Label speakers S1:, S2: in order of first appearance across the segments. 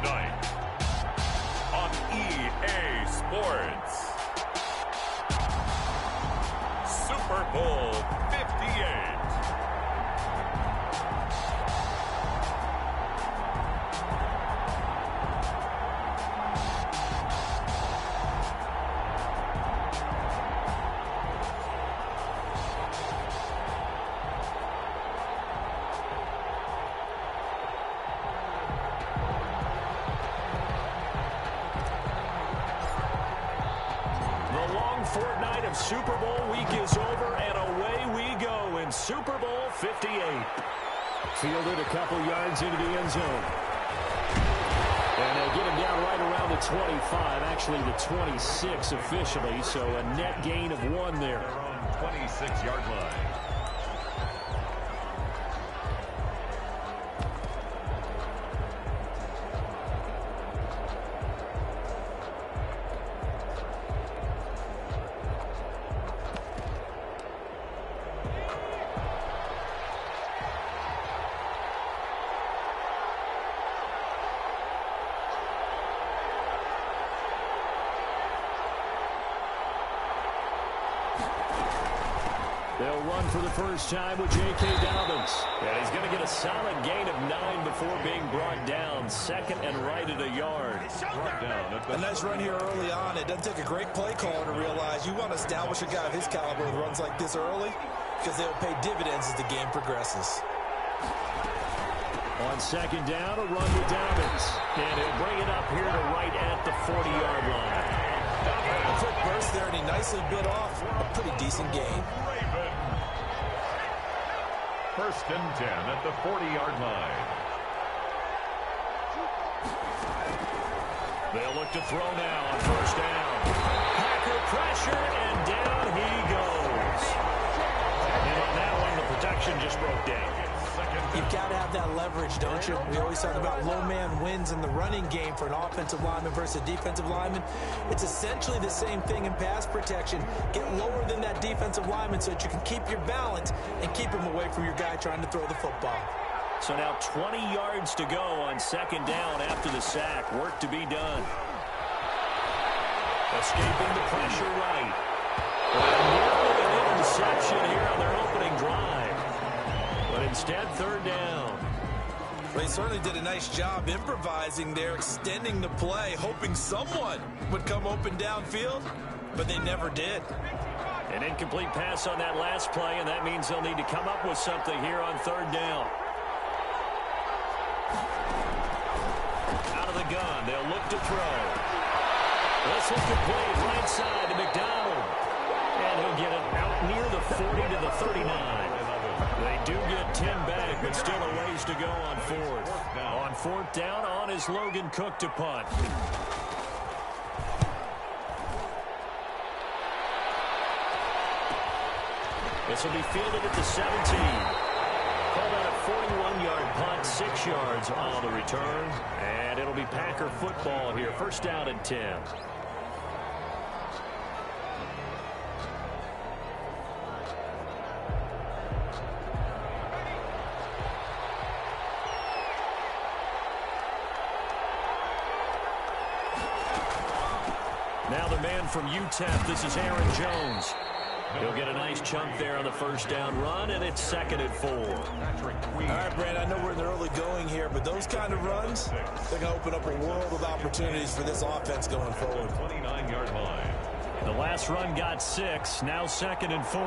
S1: tonight on EA Sports. Super Bowl 58.
S2: Fortnight of Super Bowl week is over, and away we go in Super Bowl 58. Fielded a couple yards into the end zone. And they get him down right around the 25, actually the 26 officially, so a net gain of 1 there.
S1: Their own 26-yard line.
S2: They'll run for the first time with J.K. Dobbins. And he's going to get a solid gain of 9 before being brought down. Second and right at a yard.
S3: A nice run here early on. It doesn't take a great play caller to realize you want to establish a guy of his caliber with runs like this early because they'll pay dividends as the game progresses.
S2: On second down, a run with Dobbins. And he'll bring it up here to right at the 40-yard line.
S3: A quick burst there, and he nicely bit off a pretty decent gain.
S1: First and 10 at the 40-yard line.
S2: They'll look to throw now on first down. Packer pressure, and down he goes. And on that one, the protection just broke down.
S3: You've got to have that leverage, don't you? We always talk about low man wins in the running game for an offensive lineman versus a defensive lineman. It's essentially the same thing in pass protection. Get lower than that defensive lineman so that you can keep your balance and keep him away from your guy trying to throw the football.
S2: So now 20 yards to go on second down after the sack. Work to be done. Escaping the pressure right. Nearly an interception here on their opening drive. But instead, third down.
S3: They certainly did a nice job improvising there, extending the play, hoping someone would come open downfield, but they never did.
S2: An incomplete pass on that last play, and that means they'll need to come up with something here on third down. Out of the gun, they'll look to throw. This is complete, right side to McDonald. And he'll get it out near the 40 to the 39. They do get 10 back, but still a ways to go on fourth. On fourth down, on is Logan Cook to punt. This will be fielded at the 17. Called out a 41-yard punt, 6 yards on the return. And it'll be Packer football here. First down and 10. Now the man from UTEP, this is Aaron Jones. He'll get a nice chunk there on the first down run, and it's second and 4.
S3: All right, Brand, I know we're in the early going here, but those kind of runs, they're going to open up a world of opportunities for this offense going forward.
S1: 29-yard line.
S2: The last run got 6, now second and 4.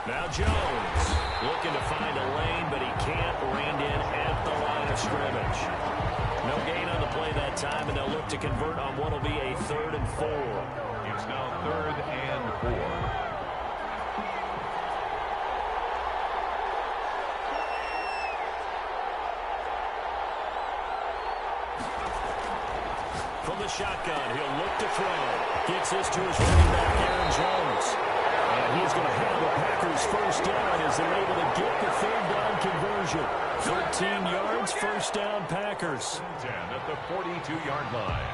S2: Now Jones looking to find a lane, but he can't. Reined in at the line of scrimmage. No gain on the play that time, and they'll look to convert on what will be a third and 4.
S1: It's now third and 4.
S2: From the shotgun, he'll look to throw. Gets this to his running back, Aaron Jones. And he's going to have the Packers first down as they're able to get the third down conversion. 13 yards, first down Packers.
S1: 10 at the 42-yard line.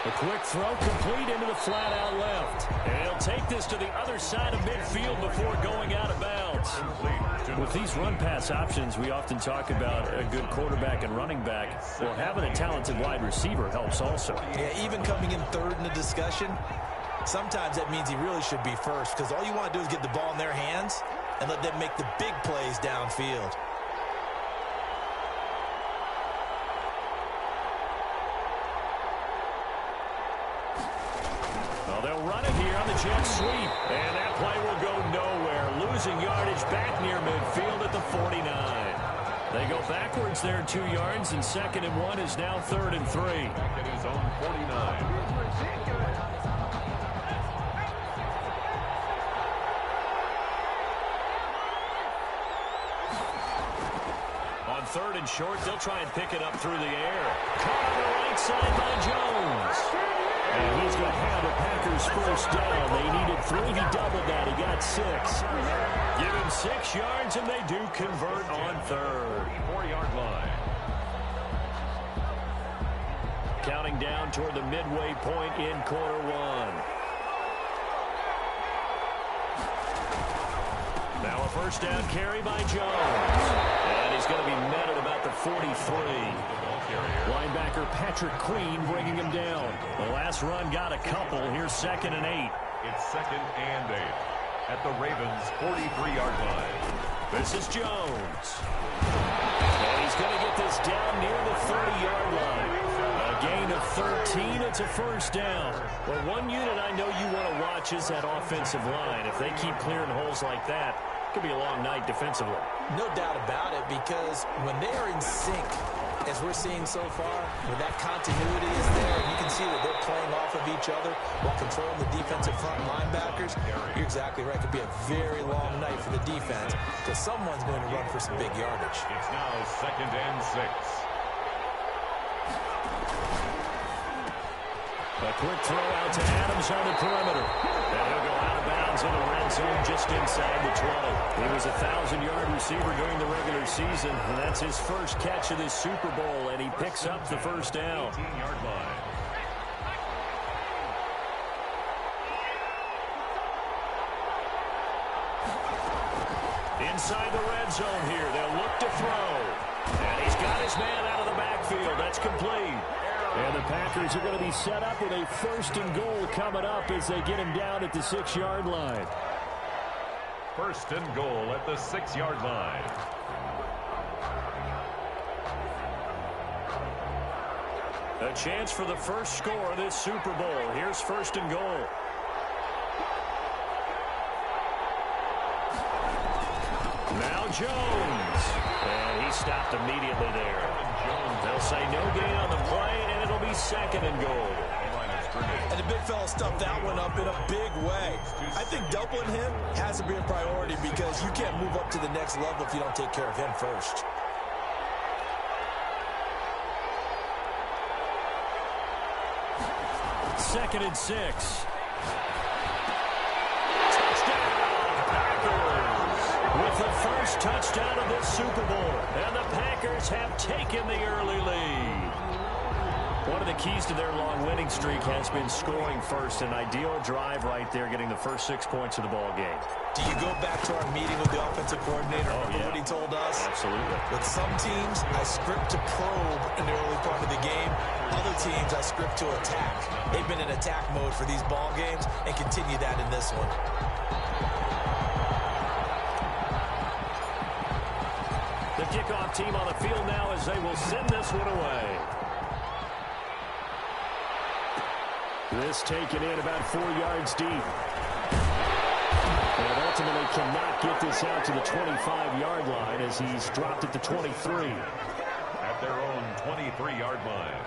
S2: A quick throw complete into the flat out left. And he'll take this to the other side of midfield before going out of bounds. With these run-pass options, we often talk about a good quarterback and running back. Well, having a talented wide receiver helps also.
S3: Yeah, even coming in third in the discussion, sometimes that means he really should be first, because all you want to do is get the ball in their hands and let them make the big plays downfield.
S2: Well, they'll run it here on the jet sweep, and that play will go nowhere. Losing yardage back near midfield at the 49. They go backwards there 2 yards, and 2nd and 1 is now 3rd and 3.
S1: Back at his own 49.
S2: On 3rd and short, they'll try and pick it up through the air. Caught on the right side by Jones. And he's going to have the Packers first down. They needed 3. He doubled that. He got 6. Give him 6 yards, and they do convert on 3rd.
S1: 4-yard line.
S2: Counting down toward the midway point in quarter 1. Now a first down carry by Jones. And he's going to be met at about the 43. Linebacker Patrick Queen bringing him down. The last run got a couple. Here's 2nd and 8.
S1: It's 2nd and 8 at the Ravens' 43-yard line.
S2: This is Jones. And he's going to get this down near the 30-yard line. A gain of 13. It's a first down. Well, one unit I know you want to watch is that offensive line. If they keep clearing holes like that, it could be a long night defensively.
S3: No doubt about it, because when they are in sync, as we're seeing so far, when that continuity is there, and you can see that they're playing off of each other while controlling the defensive front linebackers, you're exactly right. It could be a very long night for the defense, because someone's going to run for some big yardage.
S1: It's now 2nd and 6.
S2: A quick throw out to Adams on the perimeter. And he'll go out of bounds in the red zone just inside the 20. He was a 1,000-yard receiver during the regular season, and that's his first catch of this Super Bowl, and he picks up the first down.
S1: 18-yard line.
S2: Inside the red zone here, they'll look to throw. And he's got his man out of the backfield. That's complete. And the Packers are going to be set up with a 1st and goal coming up as they get him down at the 6-yard line.
S1: 1st and goal at the 6-yard line.
S2: A chance for the first score of this Super Bowl. Here's 1st and goal. Now Jones. And he stopped immediately there. They'll say no gain on the play, and it'll be 2nd and goal.
S3: And the big fella stuffed that one up in a big way. I think doubling him has to be a priority, because you can't move up to the next level if you don't take care of him first.
S2: Second and 6. With the first touchdown of this Super Bowl, and the Packers have taken the early lead. One of the keys to their long winning streak has been scoring first. An ideal drive right there, getting the first 6 points of the ball game.
S3: Do you go back to our meeting with the offensive coordinator? Remember what he told us?
S2: Absolutely.
S3: With some teams, I script to probe in the early part of the game. Other teams, I script to attack. They've been in attack mode for these ball games and continue that in this one.
S2: The kickoff team on the field now as they will send this one away. This taken in about 4 yards deep. And ultimately cannot get this out to the 25-yard line as he's dropped at the 23.
S1: At their own 23-yard line.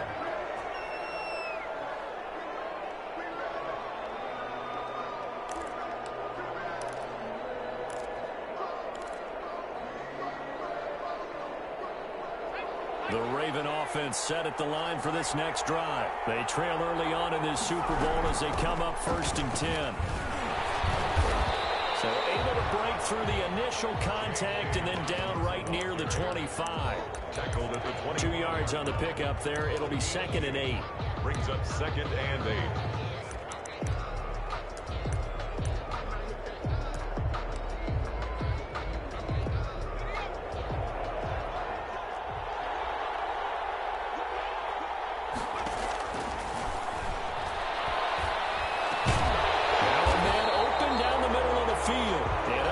S2: The Raven offense set at the line for this next drive. They trail early on in this Super Bowl as they come up 1st and 10. So able to break through the initial contact and then down right near the 25.
S1: Tackled at the 20.
S2: 2 yards on the pickup there. It'll be 2nd and 8.
S1: Brings up 2nd and 8.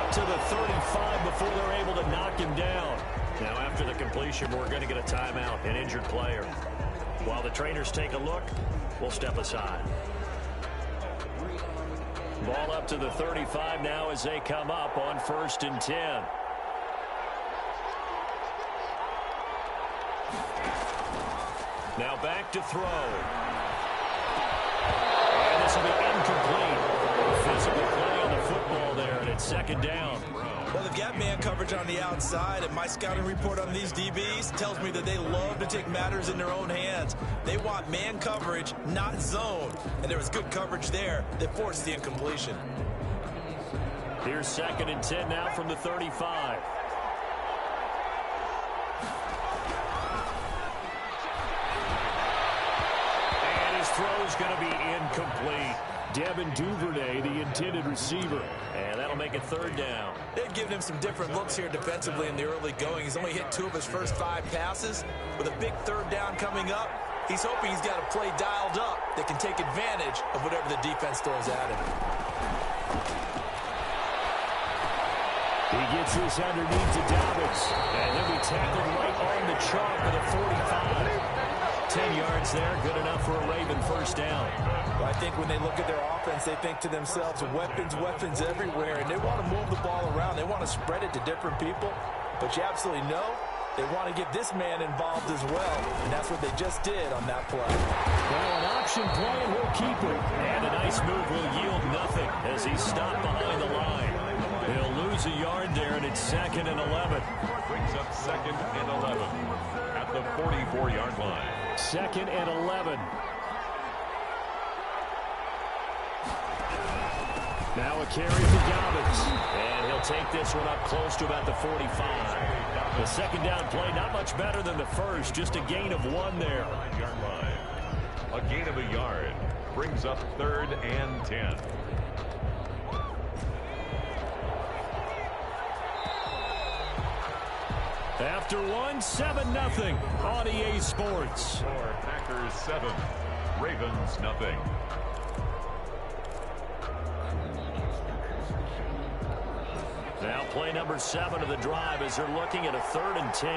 S2: To the 35 before they're able to knock him down. Now after the completion, we're going to get a timeout, an injured player. While the trainers take a look, we'll step aside. Ball up to the 35 now as they come up on 1st and 10. Now back to throw. And this will be incomplete. Physical play on the football there, and it's 2nd down.
S3: Well, they've got man coverage on the outside, and my scouting report on these DBs tells me that they love to take matters in their own hands. They want man coverage, not zone. And there was good coverage there that forced the incompletion.
S2: Here's 2nd and 10 now from the 35. And his throw's going to be incomplete. Devin Duvernay, the intended receiver. And that'll make it 3rd down.
S3: They've given him some different looks here defensively in the early going. He's only hit 2 of his first 5 passes. With a big 3rd down coming up, he's hoping he's got a play dialed up that can take advantage of whatever the defense throws at him.
S2: He gets this underneath to Dobbins. And he'll be tackled right on the chalk of the 45. 10 yards there, good enough for a Raven 1st down.
S3: Well, I think when they look at their offense, they think to themselves, weapons, weapons everywhere, and they want to move the ball around. They want to spread it to different people, but you absolutely know they want to get this man involved as well, and that's what they just did on that play.
S2: Well, an option play, and we'll keep it. And a nice move will yield nothing as he's stopped behind the line. He'll lose a yard there, and it's 2nd and 11.
S1: Brings up 2nd and 11 at the 44-yard line.
S2: 2nd and 11. Now a carry for Dobbins. And he'll take this one up close to about the 45. The 2nd down play, not much better than the first. Just a gain of 1 there.
S1: 9-yard line. A gain of a yard. Brings up 3rd and 10.
S2: After 1, 7-0 on EA Sports.
S1: Packers 7, Ravens nothing.
S2: Now play number 7 of the drive as they're looking at a 3rd and 10.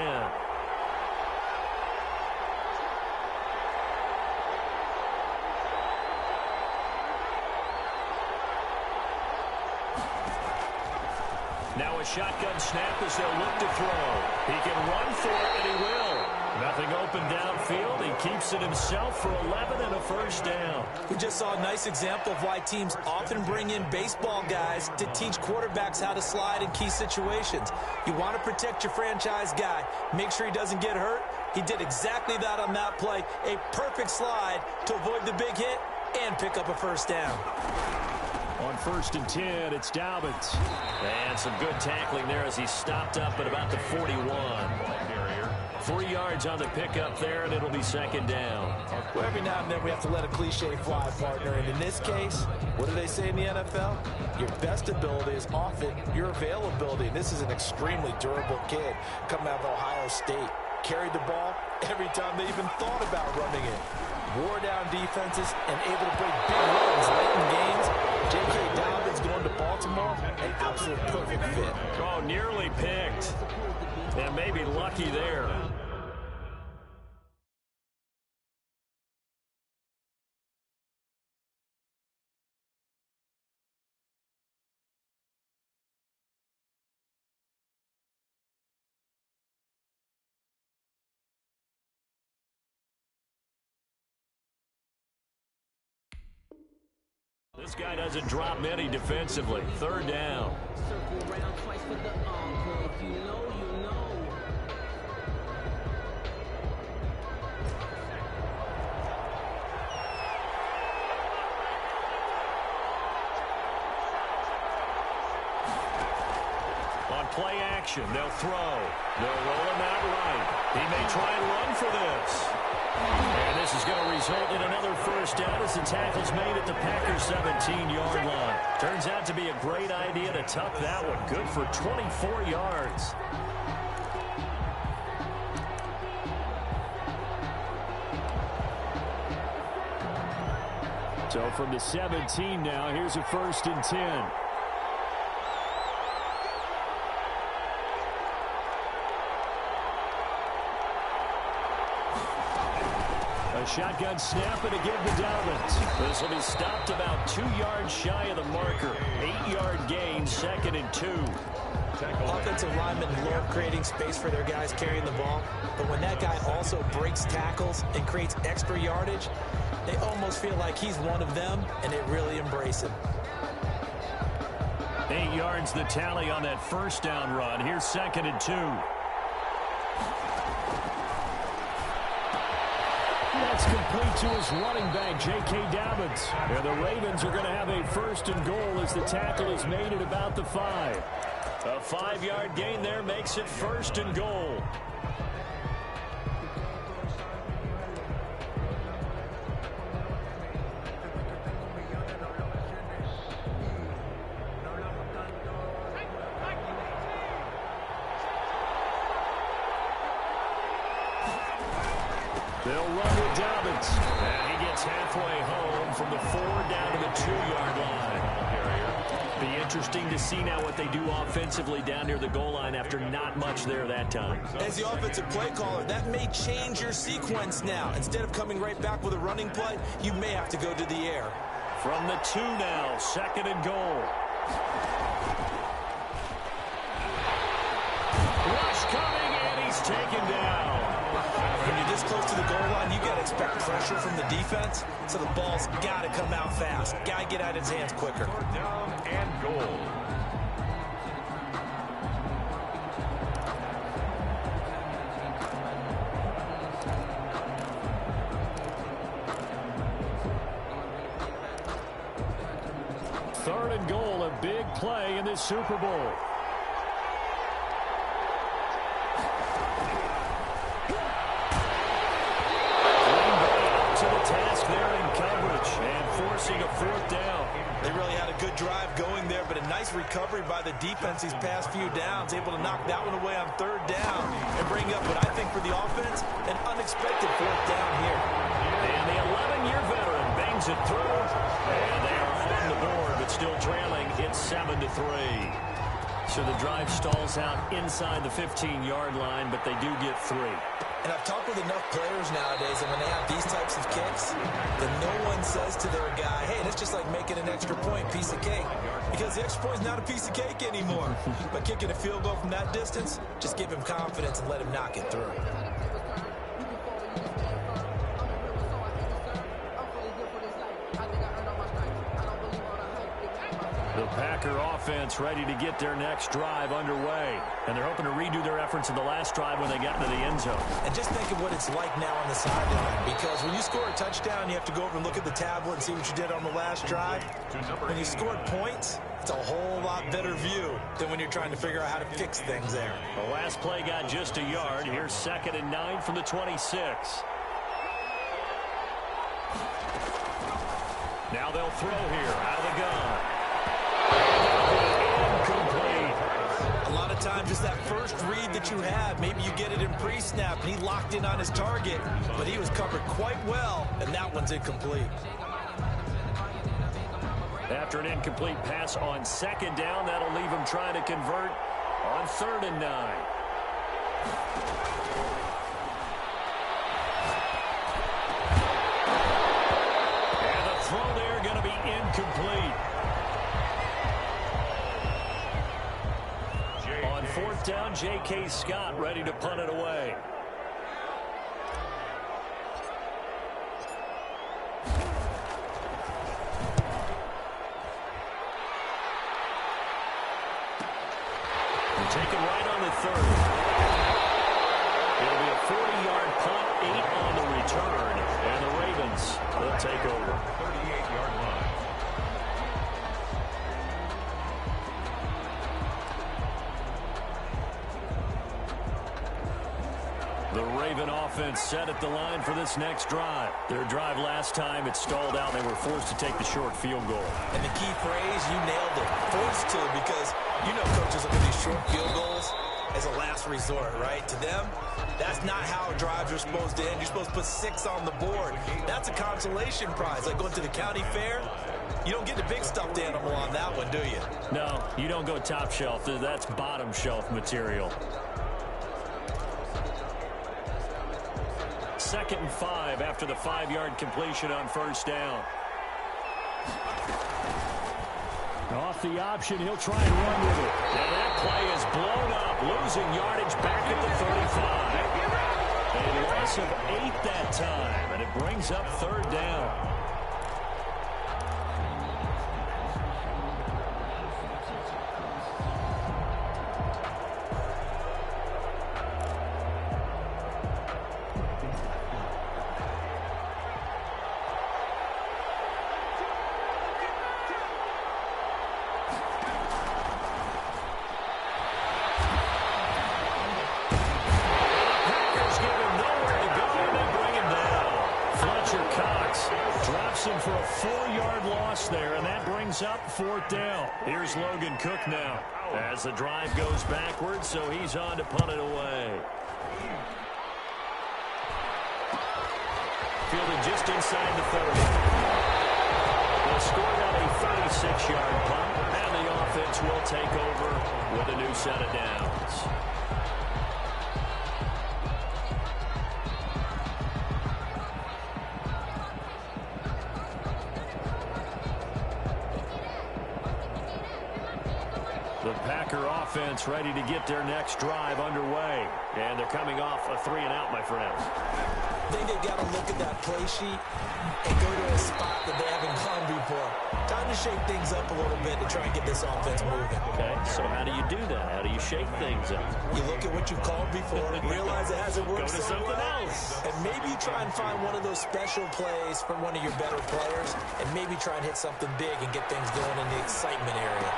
S2: Now a shotgun snap as they'll look to throw. He can run for it, and he will. Nothing open downfield. He keeps it himself for 11 and a 1st down.
S3: We just saw a nice example of why teams often bring in baseball guys to teach quarterbacks how to slide in key situations. You want to protect your franchise guy. Make sure he doesn't get hurt. He did exactly that on that play. A perfect slide to avoid the big hit and pick up a 1st down.
S2: On 1st and 10, it's Dobbins. And some good tackling there as he stopped up at about the 41. 3 yards on the pickup there, and it'll be 2nd down.
S3: Well, every now and then we have to let a cliche fly, partner. And in this case, what do they say in the NFL? Your best ability is often your availability. And this is an extremely durable kid coming out of Ohio State. Carried the ball every time they even thought about running it. Wore down defenses and able to break big runs late in games. J.K. Dobbins going to Baltimore, an absolute perfect fit.
S2: Oh, nearly picked. And maybe lucky there. This guy doesn't drop many defensively. 3rd down.
S4: Circle around twice for the encore. If you know, you know.
S2: play action. They'll throw. They'll roll him out right. He may try and run for this. And this is going to result in another first down as the tackle's made at the Packers' 17-yard line. Turns out to be a great idea to tuck that one. Good for 24 yards. So from the 17 now, here's a 1st and 10. A shotgun snap and a give to Dobbins. This will be stopped about 2 yards shy of the marker. 8-yard gain, 2nd and 2.
S3: Offensive linemen love creating space for their guys carrying the ball, but when that guy also breaks tackles and creates extra yardage, they almost feel like he's one of them, and they really embrace him.
S2: 8 yards the tally on that first down run. Here's 2nd and 2. That's complete to his running back, J.K. Dobbins. And the Ravens are going to have a 1st and goal as the tackle is made at about the 5. A 5-yard gain there makes it 1st and goal. They'll run with Dobbins. And he gets halfway home from the 4 down to the 2-yard line. Be interesting to see now what they do offensively down near the goal line after not much there that time.
S3: As the offensive play caller, that may change your sequence now. Instead of coming right back with a running play, you may have to go to the air.
S2: From the 2 now, 2nd and goal. Rush coming, and he's taken down.
S3: When you're this close to the goal line, you got to expect pressure from the defense, so the ball's got to come out fast. Got to get out of his hands quicker.
S1: Down and goal.
S2: Third and goal, a big play in this Super Bowl. Task there in coverage and forcing a 4th down.
S3: They really had a good drive going there, but a nice recovery by the defense these past few downs, able to knock that one away on 3rd down and bring up what I think for the offense, an unexpected 4th down here.
S2: And the 11-year veteran bangs it through, and they are on the board, but still trailing. It's 7-3. So the drive stalls out inside the 15-yard line, but they do get 3.
S3: And I've talked with enough players nowadays, and when they have these types of kicks, then no one says to their guy, hey, that's just like making an extra point, piece of cake. Because the extra point is not a piece of cake anymore. But kicking a field goal from that distance, just give him confidence and let him knock it through.
S2: The Packer offense ready to get their next drive underway. And they're hoping to redo their efforts in the last drive when they got into the end zone.
S3: And just think of what it's like now on the sideline. Because when you score a touchdown, you have to go over and look at the tablet and see what you did on the last drive. When you scored points, it's a whole lot better view than when you're trying to figure out how to fix things there.
S2: The last play got just a yard. Here's 2nd and 9 from the 26. Now they'll throw here out of the gun. Incomplete.
S3: A lot of times it's that first read that you have. Maybe you get it in pre-snap, and he locked in on his target, but he was covered quite well, and that one's incomplete.
S2: After an incomplete pass on 2nd down, that'll leave him trying to convert on 3rd and 9. And the throw there going to be incomplete. On 4th down, J.K. Scott ready to punt it away. Taken right on the 3rd. It'll be a 40-yard punt, 8 on the return, and the Ravens will take over.
S1: 38-yard line.
S2: Raven offense set at the line for this next drive. Their drive last time, it stalled out. They were forced to take the short field goal.
S3: And the key phrase, you nailed it. Forced to, because you know coaches look at these short field goals as a last resort, right? To them, that's not how drives are supposed to end. You're supposed to put 6 on the board. That's a consolation prize. Like going to the county fair, you don't get the big stuffed animal on that one, do you?
S2: No, you don't go top shelf. That's bottom shelf material. 2nd and 5 after the 5-yard completion on first down. Off the option, he'll try and run with it. And that play is blown up, losing yardage back at the 35. A loss of 8 that time, and it brings up 3rd down. For a 4-yard loss there, and that brings up 4th down. Here's Logan Cook now as the drive goes backwards, so he's on to punt it away. Fielded just inside the 30. They'll score on a 36-yard punt, and the offense will take over with a new set of downs. The Packer offense ready to get their next drive underway. And they're coming off a 3-and-out, my friends.
S3: I think they've got to look at that play sheet and go to a spot that they haven't gone before. Time to shake things up a little bit to try and get this offense moving.
S2: Okay, so how do you do that? How do you shake things up?
S3: You look at what you've called before, realize it hasn't worked.
S2: Go to something else.
S3: And maybe you try and find one of those special plays from one of your better players, and maybe try and hit something big and get things going in the excitement area.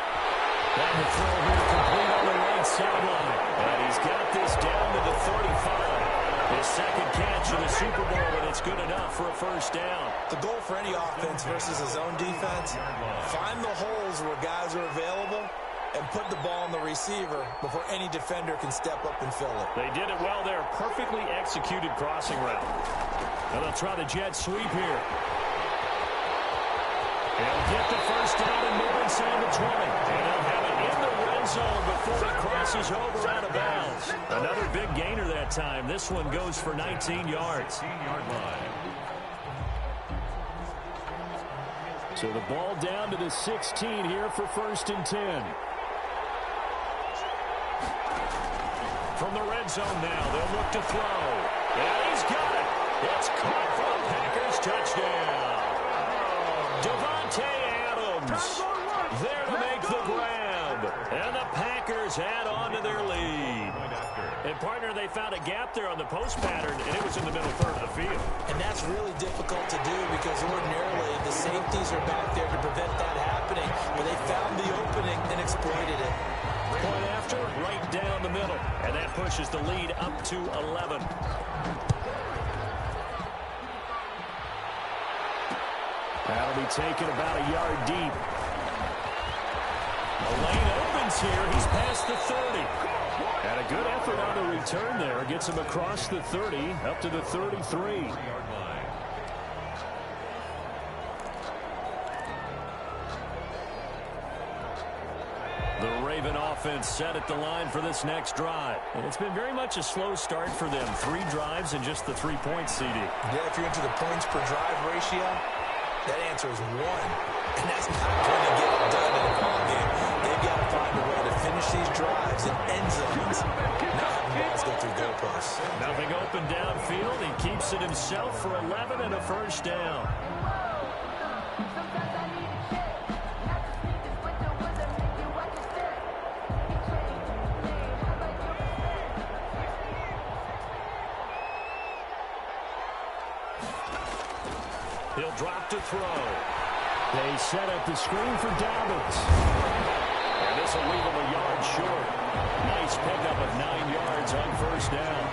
S2: And the throw here complete on the right sideline. And he's got this down to the 35. His 2nd catch in the Super Bowl, and it's good enough for a 1st down.
S3: The goal for any offense versus his own defense, find the holes where guys are available and put the ball on the receiver before any defender can step up and fill it.
S2: They did it well there. Perfectly executed crossing route. Now they'll try the jet sweep here. They'll get the 1st down and move inside the 20. And they'll have it in the red zone before it crosses over out of bounds. Another big gainer that time. This one goes for 19 yards.
S1: 19-yard line.
S2: So the ball down to the 16 here for 1st and 10. From the red zone now, they'll look to throw. And he's got it. It's caught for a Packers touchdown. Devontae Adams there to make the grab. And the Packers add on to their lead. And, partner, they found a gap there on the post pattern, and it was in the middle third of the field.
S3: And that's really difficult to do because ordinarily the safeties are back there to prevent that happening. But they found the opening and exploited it.
S2: Point after, right down the middle. And that pushes the lead up to 11. That'll be taken about a yard deep. The lane opens here. He's past the 30. And a good effort on the return there. Gets him across the 30, up to the 33. The Raven offense set at the line for this next drive. And it's been very much a slow start for them. 3 drives and just the 3 points, CD.
S3: Yeah, if you're into the points per drive ratio, that answer is 1. And that's not going to get it done in a ball game. They've got to find a way to finish these drives in end zones. Not having balls go through goalposts.
S2: Nothing open downfield. He keeps it himself for 11 and a 1st down. He'll drop to throw. They set up the screen for Dobbins. And this will leave him a yard short. Nice pickup of 9 yards on 1st down.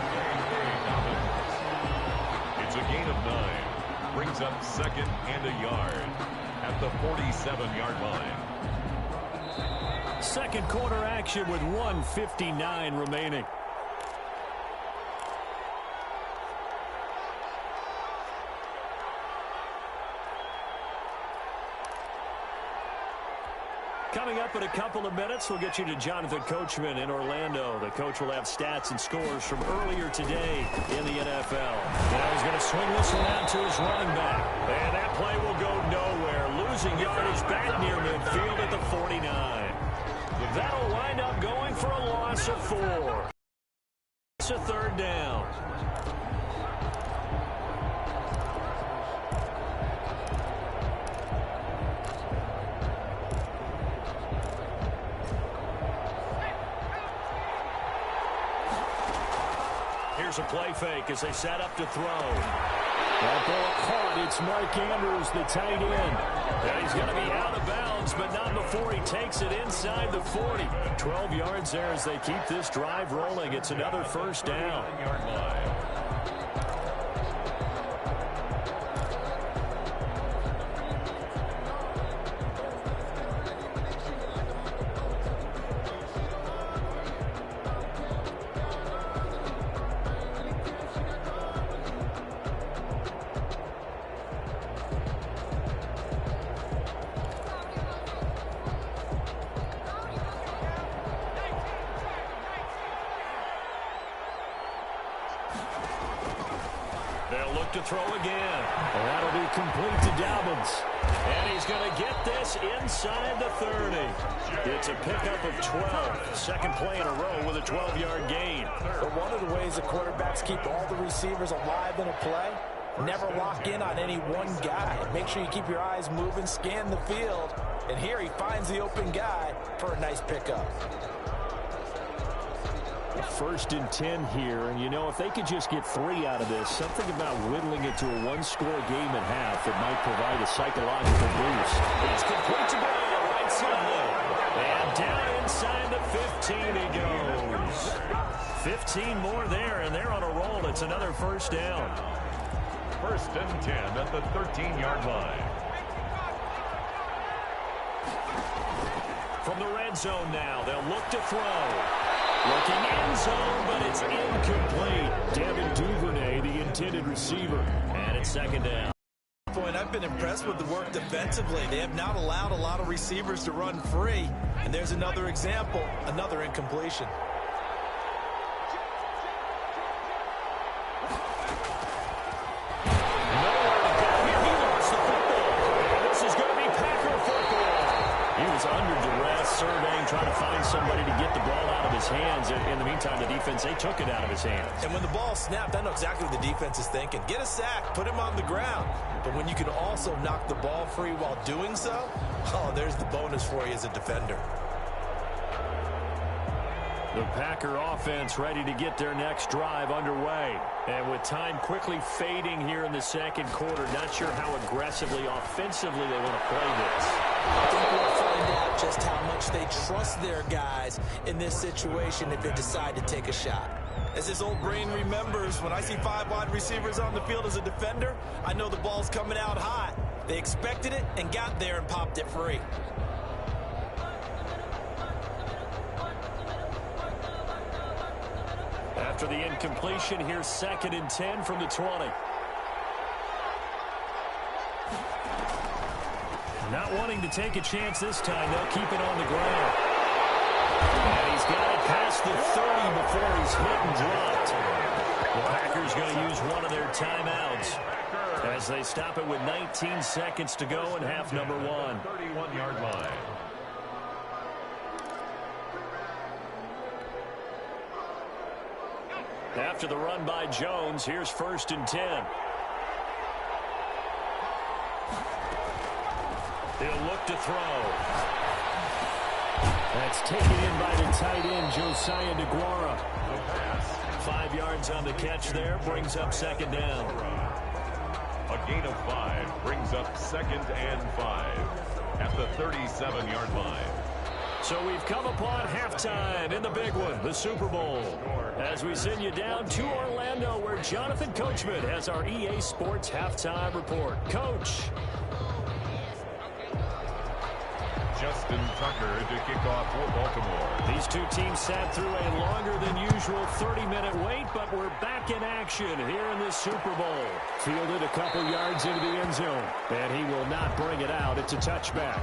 S1: brings up second and a yard at the 47-yard line.
S2: Second quarter action with 1:59 remaining. Coming up in a couple of minutes, we'll get you to Jonathan Coachman in Orlando. The coach will have stats and scores from earlier today in the NFL. Now he's going to swing this one out to his running back. And that play will go nowhere. Losing yardage back near midfield at the 49. That'll wind up going for a loss of 4. It's a third down. Here's a play fake as they set up to throw. That ball caught. It's Mike Andrews, the tight end. And he's going to be out of bounds, but not before he takes it inside the 40. 12 yards there as they keep this drive rolling. It's another first down. They'll look to throw again. And that'll be complete to Dobbins. And he's going to get this inside the 30. It's a pickup of 12. Second play in a row with a 12-yard gain.
S3: But one of the ways the quarterbacks keep all the receivers alive in a play, never lock in on any one guy. Make sure you keep your eyes moving, scan the field. And here he finds the open guy for a nice pickup.
S2: First and 10 here, and you know, if they could just get 3 out of this, something about whittling it to a one-score game at half that might provide a psychological boost. It's complete to Brown, right side. And down inside the 15 he goes. 15 more there, and they're on a roll. It's another first down.
S1: First and 10 at the 13-yard line.
S2: From the red zone now, they'll look to throw. Looking end zone, but it's incomplete. Devin Duvernay, the intended receiver. And it's second down.
S3: I've been impressed with the work defensively. They have not allowed a lot of receivers to run free. And there's another example, another incompletion.
S2: Nowhere to go here. He lost the football. And this is going to be Packer football. He was under duress, surveying, trying to find somebody to get the ball out of his hands. In the meantime, the defense, they took it out of his hands.
S3: And when the ball snapped, I know exactly what the defense is thinking. Get a sack, put him on the ground. But when you can also knock the ball free while doing so, oh, there's the bonus for you as a defender.
S2: The Packer offense ready to get their next drive underway. And with time quickly fading here in the second quarter, not sure how aggressively, offensively they want to play this.
S3: I think we'll find out just how much they trust their guys in this situation if they decide to take a shot. As this old brain remembers, when I see 5 wide receivers on the field as a defender, I know the ball's coming out hot. They expected it and got there and popped it free.
S2: After the incompletion, here's second and 10 from the 20. Not wanting to take a chance this time, they'll keep it on the ground. And he's got it past the 30 before he's hit and dropped. The Packers going to use one of their timeouts as they stop it with 19 seconds to go in half number 1.
S1: 31-yard line.
S2: After the run by Jones, here's first and 10. They'll look to throw. That's taken in by the tight end, Josiah DeGuara. 5 yards on the catch there, brings up second down.
S1: A gain of 5 brings up second and 5 at the 37-yard line.
S2: So we've come upon halftime in the big one, the Super Bowl. As we send you down to Orlando, where Jonathan Coachman has our EA Sports halftime report. Coach.
S1: Justin Tucker to kick off for Baltimore.
S2: These two teams sat through a longer than usual 30-minute wait, but we're back in action here in this Super Bowl. Fielded a couple yards into the end zone, and he will not bring it out. It's a touchback.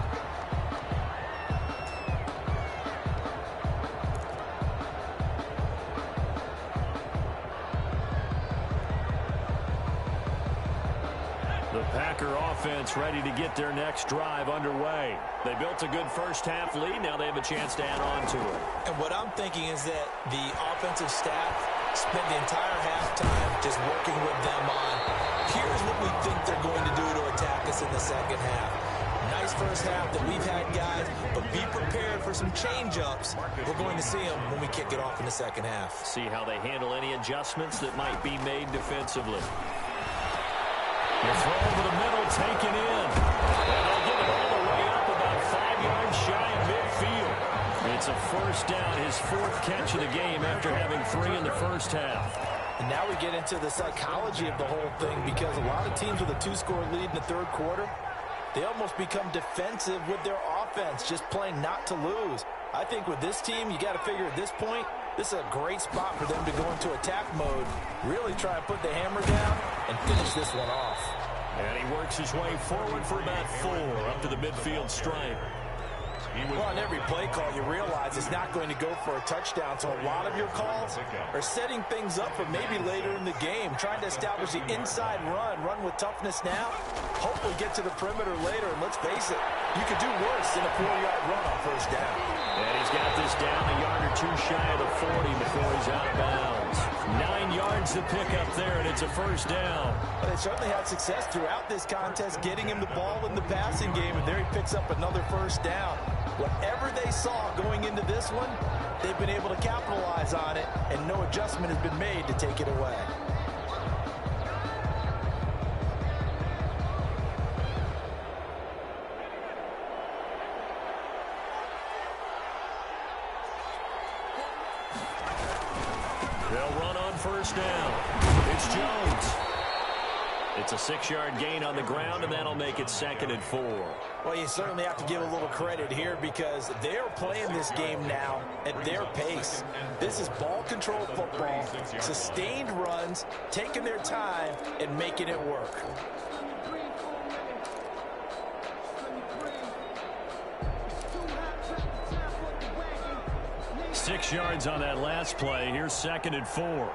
S2: The Packer offense ready to get their next drive underway. They built a good first-half lead. Now they have a chance to add on to it.
S3: And what I'm thinking is that the offensive staff spent the entire halftime just working with them on, here's what we think they're going to do to attack us in the second half. Nice first half that we've had, guys, but be prepared for some change-ups. We're going to see them when we kick it off in the second half.
S2: See how they handle any adjustments that might be made defensively. The throw over the middle, taken in. And they'll get it all the way up about 5 yards shy of midfield. It's a first down, his fourth catch of the game after having 3 in the first half.
S3: And now we get into the psychology of the whole thing, because a lot of teams with a 2-score lead in the third quarter, they almost become defensive with their offense, just playing not to lose. I think with this team, you got to figure at this point, this is a great spot for them to go into attack mode, really try and put the hammer down and finish this one off.
S2: And he works his way forward for about 4 up to the midfield stripe.
S3: Well, on every play call, you realize it's not going to go for a touchdown, so a lot of your calls are setting things up for maybe later in the game, trying to establish the inside run with toughness now, hopefully get to the perimeter later, and let's face it, you could do worse than a 4-yard run on first down.
S2: And he's got this down a yard or 2 shy of the 40 before he's out of bounds. 9 yards to pick up there, and it's a first down.
S3: Well, they certainly had success throughout this contest, getting him the ball in the passing game, and there he picks up another first down. Whatever they saw going into this one, they've been able to capitalize on it, and no adjustment has been made to take it away.
S2: They'll run on first down. It's Jones. It's a 6-yard gain on the ground, and that'll make it 2nd and 4.
S3: Well, you certainly have to give a little credit here, because they're playing this game now at their pace. This is ball control football, sustained runs, taking their time, and making it work.
S2: Six yards on that last play. Here's 2nd and 4.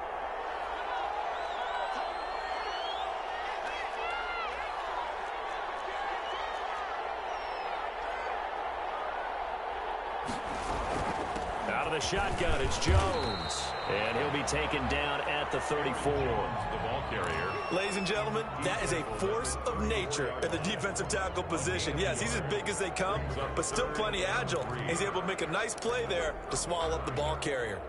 S2: Out of the shotgun, it's Jones. And he'll be taken down at the 34.
S1: The ball carrier.
S3: Ladies and gentlemen, that is a force of nature at the defensive tackle position. Yes, he's as big as they come, but still plenty agile. He's able to make a nice play there to swallow up the ball carrier.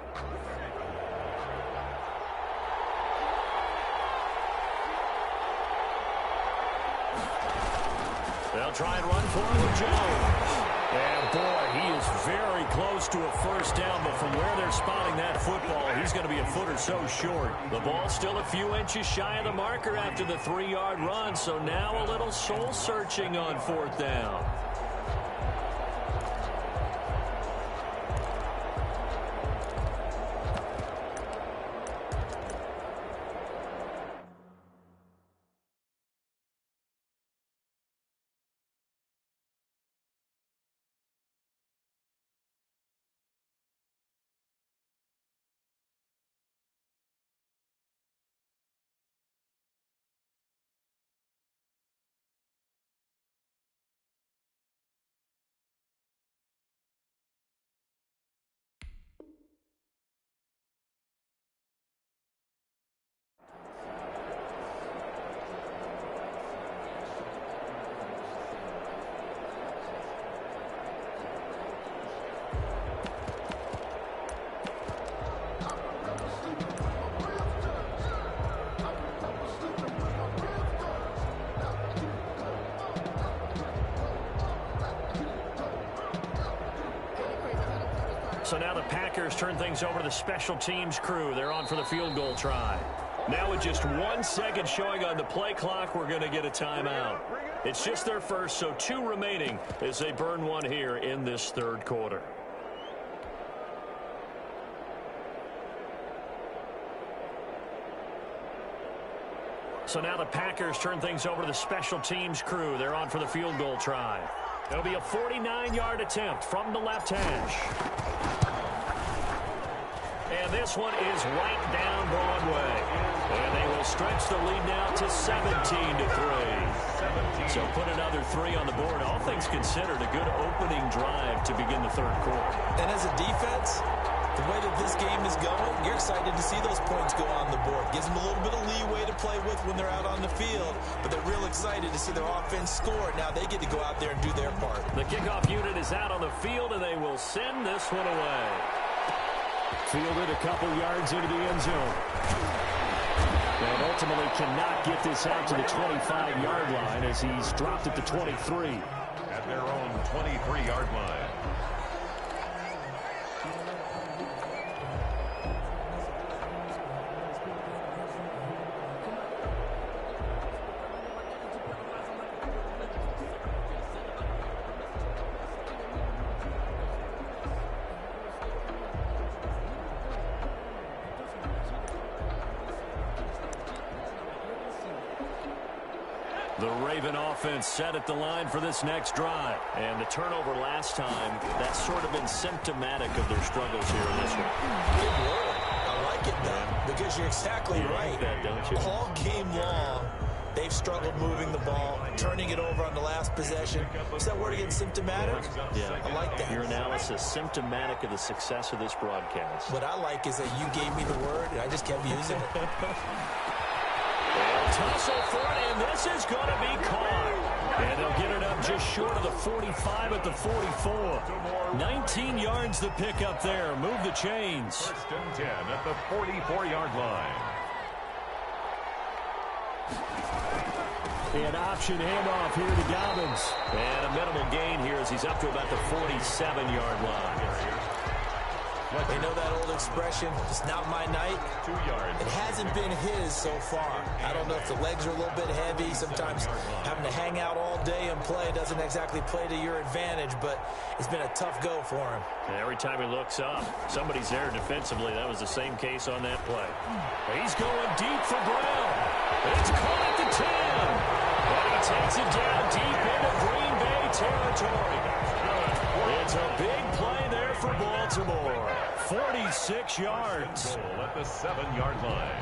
S2: They'll try and run for him with Jones. And, boy, he is very close to a first down, but from where they're spotting that football, he's going to be a foot or so short. The ball's still a few inches shy of the marker after the 3-yard run, so now a little soul-searching on 4th down. So now the Packers turn things over to the special teams crew. They're on for the field goal try. Now with just 1 second showing on the play clock, we're going to get a timeout. It's just their first, so 2 remaining as they burn one here in this third quarter. So now the Packers turn things over to the special teams crew. They're on for the field goal try. It'll be a 49-yard attempt from the left hash. And this one is right down Broadway. And they will stretch the lead now to 17-3. So put another 3 on the board. All things considered, a good opening drive to begin the third quarter.
S3: And as a defense, the way that this game is going, you're excited to see those points go on the board. Gives them a little bit of leeway to play with when they're out on the field, but they're real excited to see their offense score. Now they get to go out there and do their part.
S2: The kickoff unit is out on the field, and they will send this one away. Fielded a couple yards into the end zone. And ultimately cannot get this out to the 25-yard line as he's dropped at the 23.
S1: At their own 23-yard line.
S2: The Raven offense set at the line for this next drive. And the turnover last time, that's sort of been symptomatic of their struggles here in this one.
S3: Good word. I like it, though, because you're exactly right.
S2: Like that, don't you?
S3: All game long, they've struggled moving the ball, turning it over on the last possession. Is that word again, symptomatic?
S2: Yeah.
S3: I like that.
S2: Your analysis, symptomatic of the success of this broadcast.
S3: What I like is that you gave me the word, and I just kept using it.
S2: Tussle for it, and this is going to be caught. And they'll get it up just short of the 45 at the 44. 19 yards the pick up there. Move the chains.
S1: First and 10 at the 44-yard line.
S2: An option handoff here to Dobbins. And a minimal gain here as he's up to about the 47-yard line.
S3: They know that old expression, it's not my night.
S1: 2 yards.
S3: It hasn't been his so far. I don't know if the legs are a little bit heavy. Sometimes having to hang out all day and play doesn't exactly play to your advantage, but it's been a tough go for him.
S2: And every time he looks up, somebody's there defensively. That was the same case on that play. He's going deep for Brown. It's caught at the 10. And he takes it down deep into Green Bay territory. It's a big play there for Baltimore. 46 yards.
S1: At the 7-yard line.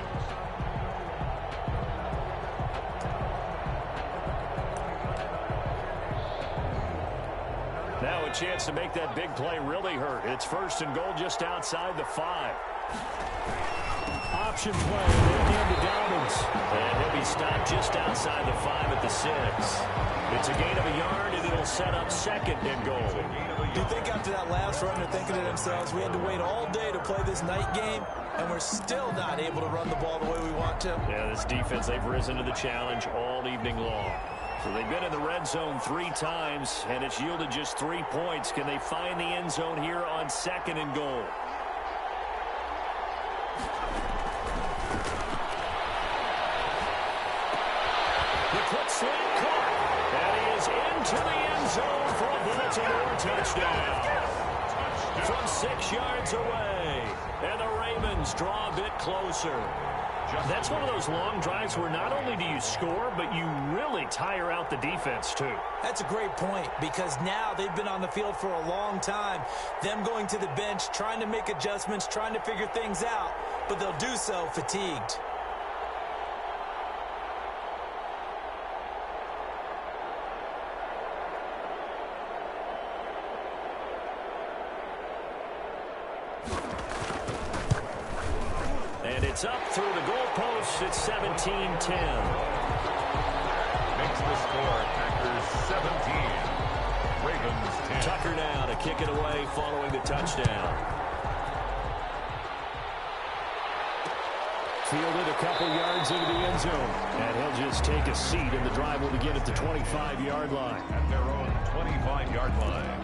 S2: Now a chance to make that big play really hurt. It's first and goal just outside the 5. Option play, again to Dobbins. And he'll be stopped just outside the 5 at the 6. It's a gain of a yard, and it'll set up second and goal.
S3: Do you think after that last run they're thinking to themselves, we had to wait all day to play this night game, and we're still not able to run the ball the way we want to?
S2: Yeah, this defense, they've risen to the challenge all evening long. So they've been in the red zone 3 times, and it's yielded just 3 points. Can they find the end zone here on second and goal? The quick slant caught. And he is into the end zone for a Baltimore touchdown. From 6 yards away. And the Ravens draw a bit closer. That's one of those long drives where not only do you score, but you really tire out the defense, too.
S3: That's a great point, because now they've been on the field for a long time. Them going to the bench, trying to make adjustments, trying to figure things out, but they'll do so fatigued.
S2: And it's up through the goalposts. It's 17-10.
S1: Makes the score Packers 17. Ravens 10.
S2: Tucker now to kick it away following the touchdown. Fielded a couple yards into the end zone. And he'll just take a seat, and the drive will begin at the 25-yard line.
S1: At their own 25-yard line.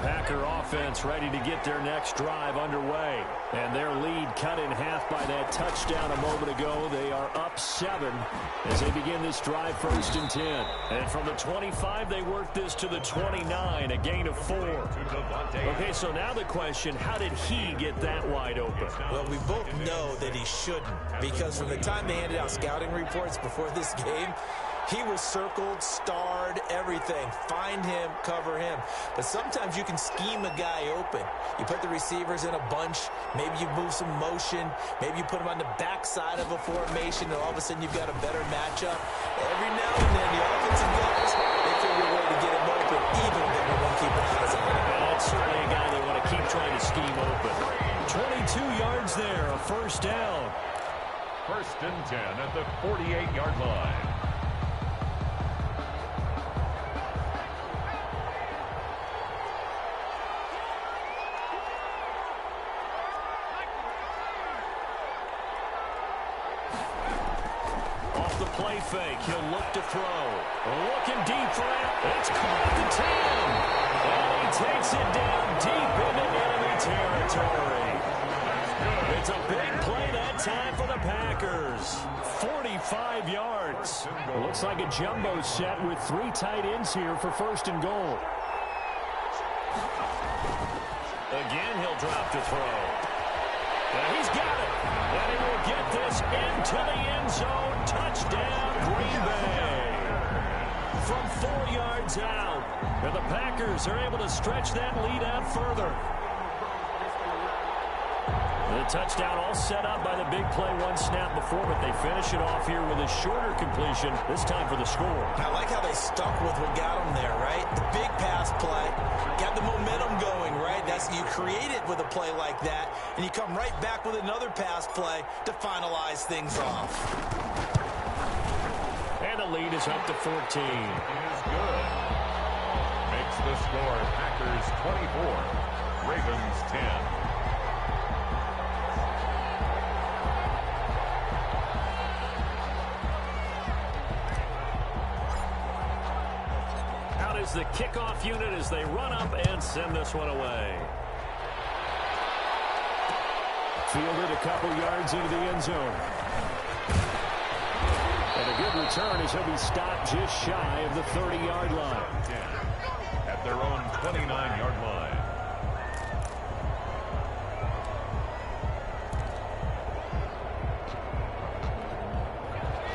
S2: Packer offense ready to get their next drive underway. And their lead cut in half by that touchdown a moment ago. They are up 7 as they begin this drive, 1st and 10. And from the 25, they work this to the 29, a gain of 4. Okay, so now the question, how did he get that wide open?
S3: Well, we both know that he shouldn't, because from the time they handed out scouting reports before this game, he was circled, starred, everything. Find him, cover him. But sometimes you can scheme a guy open. You put the receivers in a bunch. Maybe you move some motion. Maybe you put them on the backside of a formation, and all of a sudden you've got a better matchup. Every now and then, the offensive guys, they figure a way to get him open, even if they won't keep eyes on him.
S2: That's certainly a guy they want to keep trying to scheme open. 22 yards there, a 1st down.
S1: 1st and 10 at the 48-yard line.
S2: Play fake. He'll look to throw. Looking deep for it. It's caught at the 10. And he takes it down deep into enemy territory. It's a big play that time for the Packers. 45 yards. It looks like a jumbo set with 3 tight ends here for 1st and goal. Again, he'll drop to throw. And he's got it. And he will get this into the end zone. Touchdown, Green Bay. From 4 yards out. And the Packers are able to stretch that lead out further. The touchdown all set up by the big play 1 snap before, but they finish it off here with a shorter completion, this time for the score.
S3: I like how they stuck with what got them there, right? The big pass play, got the momentum going, right? That's, you create it with a play like that, and you come right back with another pass play to finalize things off.
S2: And the lead is up to 14.
S1: Is good. Makes the score Packers 24, Ravens 10.
S2: Is the kickoff unit as they run up and send this one away. Fielded a couple yards into the end zone. And a good return as he'll be stopped just shy of the 30-yard line.
S1: At their own 29-yard line.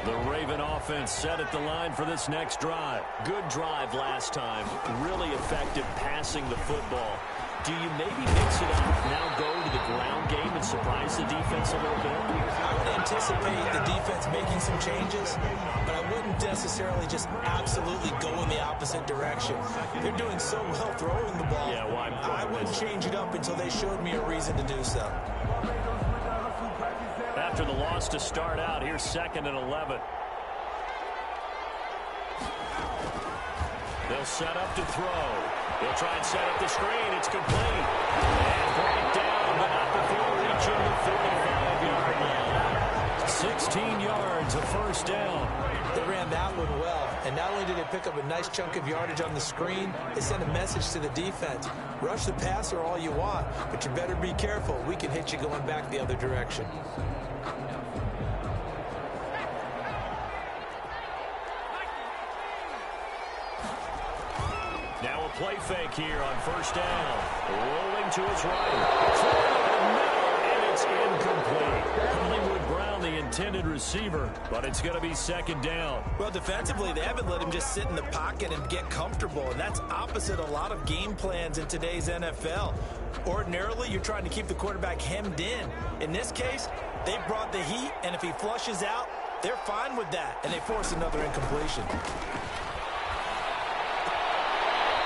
S2: The Raven offense set at the line for this next drive. Good drive last time. Really effective passing the football. Do you maybe mix it up, now go to the ground game and surprise the defense a little bit?
S3: I would anticipate the defense making some changes, but I wouldn't necessarily just absolutely go in the opposite direction. They're doing so well throwing the ball.
S2: Yeah, well,
S3: I wouldn't change it up until they showed me a reason to do so.
S2: After the loss to start out, here's 2nd and 11. They'll set up to throw. They'll try and set up the screen. It's complete. And brought down, but not before reaching the 45-yard line. 16 yards, a 1st down.
S3: They ran that one well, and not only did they pick up a nice chunk of yardage on the screen, they sent a message to the defense. Rush the passer all you want, but you better be careful. We can hit you going back the other direction.
S2: Now a play fake here on 1st down. Rolling to his right. Throwing in the middle, and it's incomplete. Hollywood Brown, the intended receiver, but it's going to be 2nd down.
S3: Well, defensively, they haven't let him just sit in the pocket and get comfortable, and that's opposite a lot of game plans in today's NFL. Ordinarily, you're trying to keep the quarterback hemmed in. In this case, they brought the heat, and if he flushes out, they're fine with that, and they force another incompletion.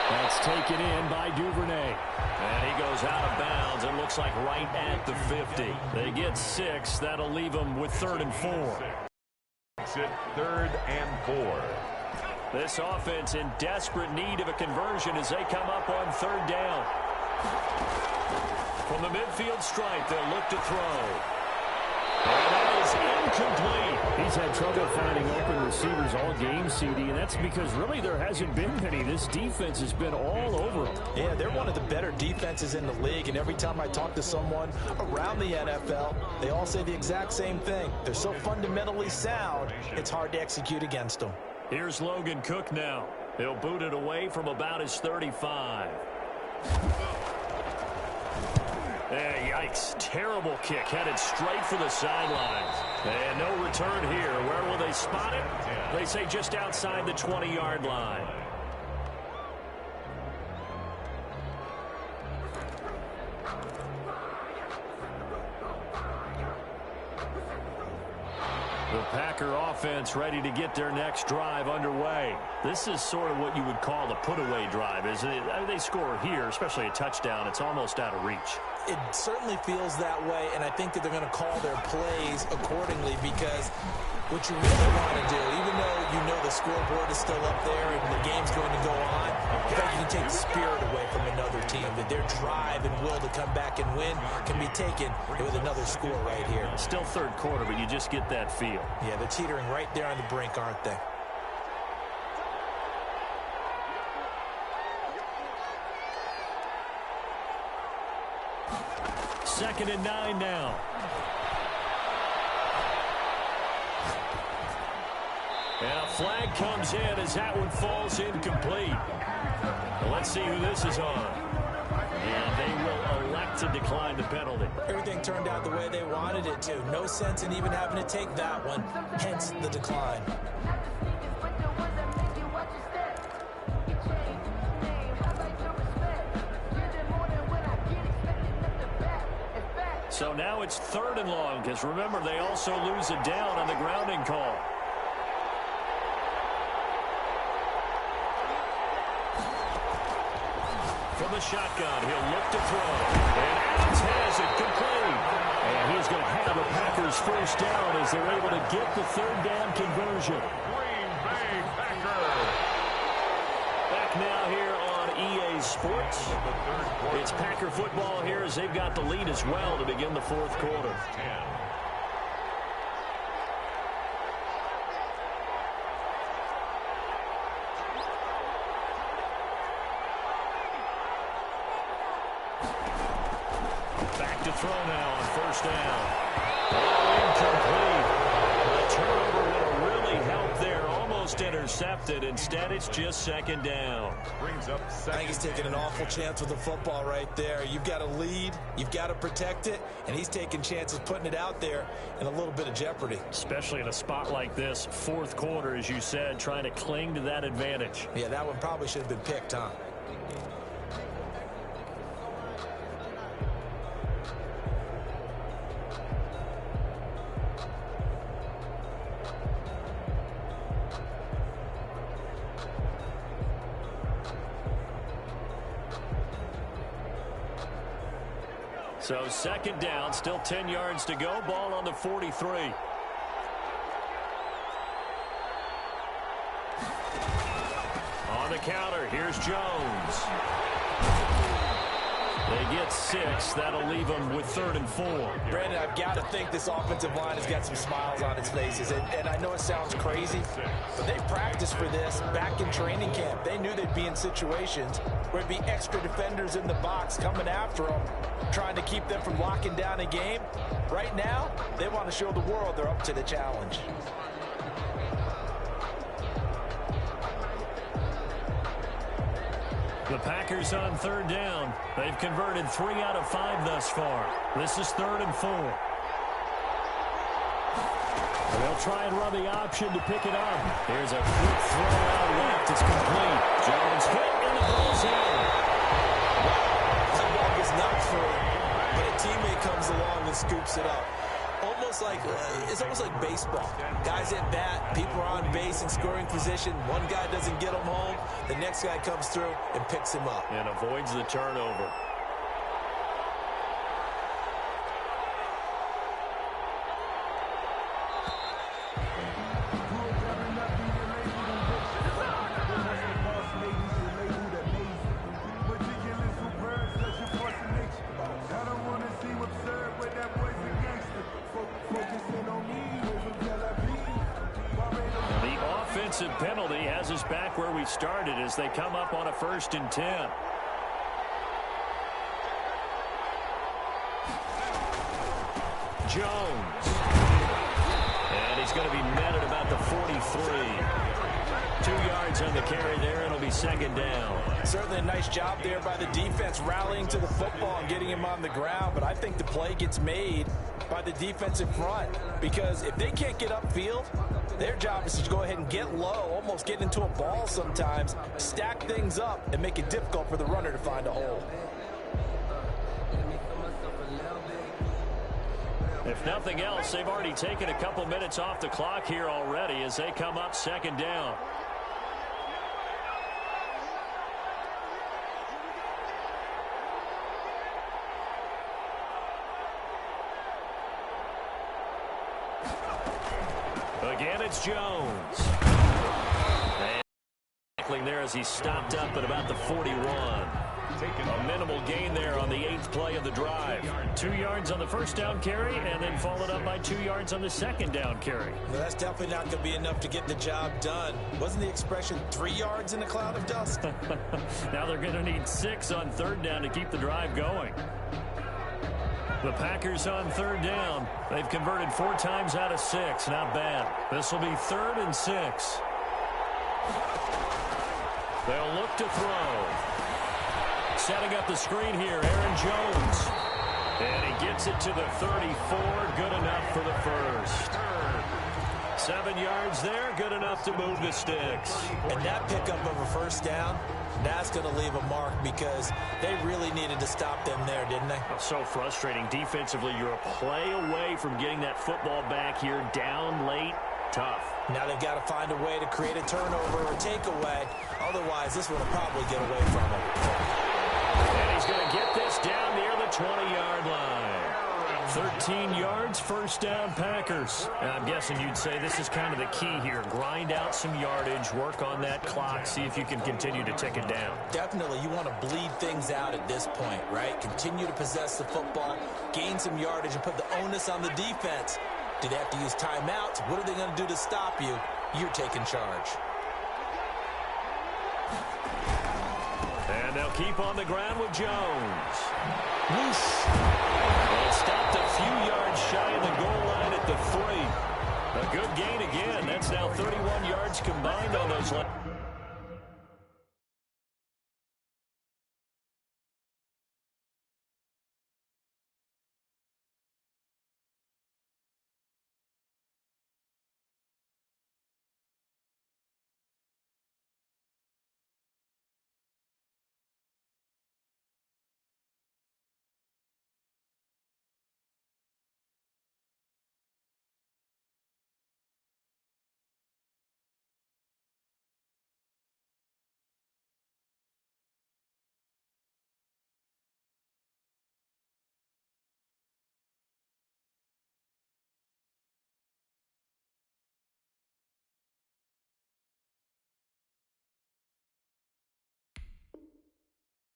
S2: That's taken in by Duvernay. And he goes out of bounds. It looks like right at the 50. They get 6. That'll leave them with 3rd and 4.
S1: It's it 3rd and 4.
S2: This offense in desperate need of a conversion as they come up on 3rd down. From the midfield stripe, they'll look to throw. And that is is incomplete. He's had trouble finding open receivers all game, CD, and that's because really there hasn't been many. This defense has been all over them.
S3: Yeah, they're one of the better defenses in the league, and every time I talk to someone around the NFL, they all say the exact same thing. They're so fundamentally sound, it's hard to execute against them.
S2: Here's Logan Cook now. He'll boot it away from about his 35. Yikes. Terrible kick headed straight for the sidelines. And no return here. Where will they spot it? They say just outside the 20-yard line. The Packer offense ready to get their next drive underway. This is sort of what you would call the put-away drive, isn't it? I mean, they score here, especially a touchdown. It's almost out of reach.
S3: It certainly feels that way, and I think that they're going to call their plays accordingly because what you really want to do, even though you know the scoreboard is still up there and the game's going to go on, in fact, you can take the spirit away from another team, that their drive and will to come back and win can be taken with another score right here.
S2: Still third quarter, but you just get that feel.
S3: Yeah, they're teetering right there on the brink, aren't they?
S2: Second and 9 now. And a flag comes in as that one falls incomplete. Well, let's see who this is on. And they will elect to decline the penalty.
S3: Everything turned out the way they wanted it to. No sense in even having to take that one, hence the decline.
S2: So now it's third and long, because remember, they also lose it down on the grounding call. From the shotgun, he'll look to throw. And Adams has it complete. And he's going to have a Packers first down as they're able to get the third down conversion.
S1: Green Bay Packers.
S2: Back now here on EA Sports. It's Packer football here as they've got the lead as well to begin the fourth quarter. Back to throw now on first down. Incomplete. The turnover would have really helped there. Almost intercepted. Instead, it's just second down.
S1: Brings up
S3: I
S1: second.
S3: think he's taking an awful chance with the football right there. You've got to lead, you've got to protect it, and he's taking chances putting it out there in a little bit of jeopardy.
S2: Especially in a spot like this, fourth quarter, as you said, trying to cling to that advantage.
S3: Yeah, that one probably should have been picked, huh?
S2: So second down, still 10 yards to go. Ball on the 43. On the counter, here's Jones. They get 6. That'll leave them with 3rd and 4.
S3: Brandon, I've got to think this offensive line has got some smiles on its faces. And I know it sounds crazy, but they practiced for this back in training camp. They knew they'd be in situations where it'd be extra defenders in the box coming after them, trying to keep them from locking down a game. Right now, they want to show the world they're up to the challenge.
S2: The Packers on third down. They've converted 3 out of 5 thus far. This is 3rd and 4. They'll try and run the option to pick it up. Here's a quick throw out left. It's complete. Jones hit and the ball's in.
S3: That ball gets knocked free, but a teammate comes along and scoops it up. It's almost like baseball. Guys at bat, people are on base in scoring position. One guy doesn't get him home. The next guy comes through and picks him up.
S2: And avoids the turnover.
S5: Focusing on me.
S2: back where we started as they come up on a 1st and 10. Jones. And he's going to be met at about the 43. 2 yards on the carry there, and it'll be 2nd down.
S3: Certainly a nice job there by the defense rallying to the football and getting him on the ground, but I think the play gets made by the defensive front because if they can't get upfield, their job is to go ahead and get low, almost get into a ball sometimes, stack things up, and make it difficult for the runner to find a hole.
S2: If nothing else, they've already taken a couple minutes off the clock here already as they come up 2nd down. Again, it's Jones. And tackling there as he stopped up at about the 41. A minimal gain there on the 8th play of the drive. 2 yards on the 1st down carry and then followed up by 2 yards on the 2nd down carry.
S3: Well, that's definitely not going to be enough to get the job done. Wasn't the expression 3 yards in a cloud of dust?
S2: Now they're going to need 6 on 3rd down to keep the drive going. The Packers on 3rd down. They've converted 4 times out of 6. Not bad. This will be 3rd and 6. They'll look to throw. Setting up the screen here, Aaron Jones. And he gets it to the 34. Good enough for the 1st. 7 yards there. Good enough to move the sticks.
S3: And that pickup of a 1st down, that's going to leave a mark because they really needed to stop them there, didn't they?
S2: So frustrating. Defensively, you're a play away from getting that football back here. Down late. Tough.
S3: Now they've got to find a way to create a turnover or takeaway. Otherwise, this one will probably get away from them.
S2: And he's going to get this down near the 20-yard line. 13 yards, 1st down, Packers. And I'm guessing you'd say this is kind of the key here. Grind out some yardage, work on that clock, see if you can continue to tick it down.
S3: Definitely, you want to bleed things out at this point, right? Continue to possess the football, gain some yardage, and put the onus on the defense. Do they have to use timeouts? What are they going to do to stop you? You're taking charge.
S2: And they'll keep on the ground with Jones.
S3: Whoosh.
S2: Well, it stopped a few yards shy of the goal line at the 3. A good gain again. That's now 31 yards combined on those lines.